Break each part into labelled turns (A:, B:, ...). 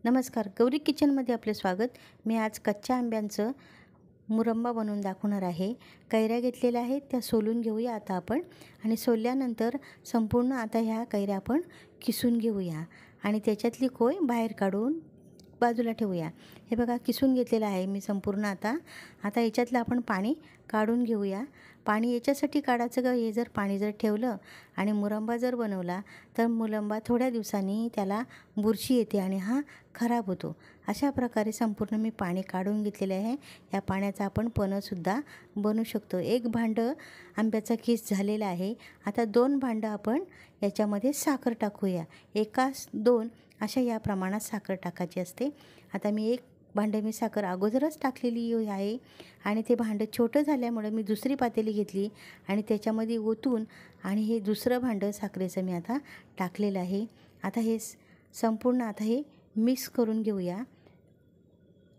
A: नमस्कार, गौरी किचनमध्ये आपले स्वागत। मी आज कच्च्या आंब्यांचं मुरंबा बनवून दाखवणार आहे। कैऱ्या घेतलेल्या आहेत, त्या सोलून घेऊया आता आपण आणि सोलल्यानंतर संपूर्ण आता ह्या कैऱ्या आपण किसून घेऊया आणि त्याच्यातली कोय बाहेर काढून बाजूला ठेवूया। हे बघा किसून घेतलेलं आहे मी संपूर्ण। आता याच्यातलं आपण पाणी काढून घेऊया। पाणी याच्यासाठी काढायचं का, हे जर पाणी जर ठेवलं आणि मुरंबा जर बनवला तर मुरंबा थोड्या दिवसांनी त्याला बुरशी येते आणि हा खराब होतो। अशा प्रकारे संपूर्ण मी पाणी काढून घेतलेले आहे। या पाण्याचा आपण पन्हंसुद्धा बनवू शकतो। एक भांडं आंब्याचा किस झालेला आहे। आता 2 भांडं आपण याच्यामध्ये साखर टाकूया। 1-2 अशा या प्रमाणात साखर टाकायची असते। आता मी एक भांडं मी साखर अगोदरच टाकलेली आहे आणि ते भांडं छोटं झाल्यामुळे मी दुसरी पातेली घेतली आणि त्याच्यामध्ये ओतून आणि हे दुसरं भांडं साखरेचं मी आता टाकलेलं आहे। आता हे संपूर्ण आता हे मिक्स करून घेऊया।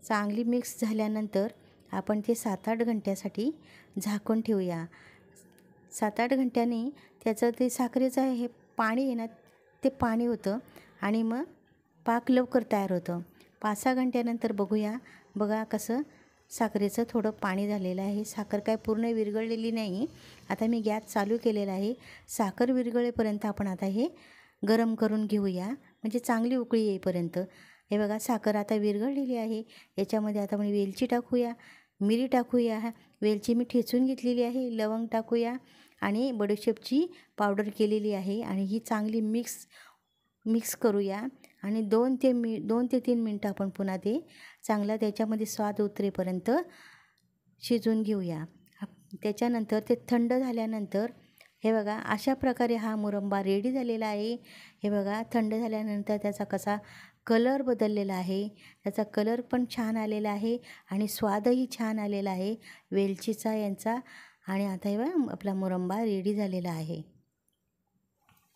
A: चांगली मिक्स झाल्यानंतर आपण ते 7-8 घंट्यासाठी झाकून ठेवूया। 7-8 घंट्याने त्याचं ते साखरेचं हे पाणी आहे ना, ते पाणी होतं आणि मग पाक लवकर तयार होतं। 5-6 घंट्यानंतर बघूया। बघा कसं साखरेचं थोडं पाणी झालेलं आहे। साखर काय पूर्ण विरघळलेली नाही। आता मी गॅस चालू केलेला आहे। साखर विरघळेपर्यंत आपण आता हे गरम करून घेऊया, म्हणजे चांगली उकळी येईपर्यंत। हे बघा साखर आता विरघळलेली आहे। याच्यामध्ये आता आपण वेलची टाकूया, मिरी टाकूया, वेलची मी ठेचून घेतलेली आहे, लवंग टाकूया आणि बडीशेपची पावडर केलेली आहे आणि ही चांगली मिक्स करूया आणि 2 ते 3 मिनटं आपण पुन्हा ते चांगलं त्याच्यामध्ये स्वाद उतरेपर्यंत शिजवून घेऊया। त्याच्यानंतर ते थंड झाल्यानंतर हे बघा अशा प्रकारे हा मुरंबा रेडी झालेला आहे। हे बघा थंड झाल्यानंतर त्याचा कसा कलर बदललेला आहे, त्याचा कलर पण छान आलेला आहे आणि स्वादही छान आलेला आहे वेलचीचा यांचा। आणि आता हे बघा आपला मुरंबा रेडी झालेला आहे।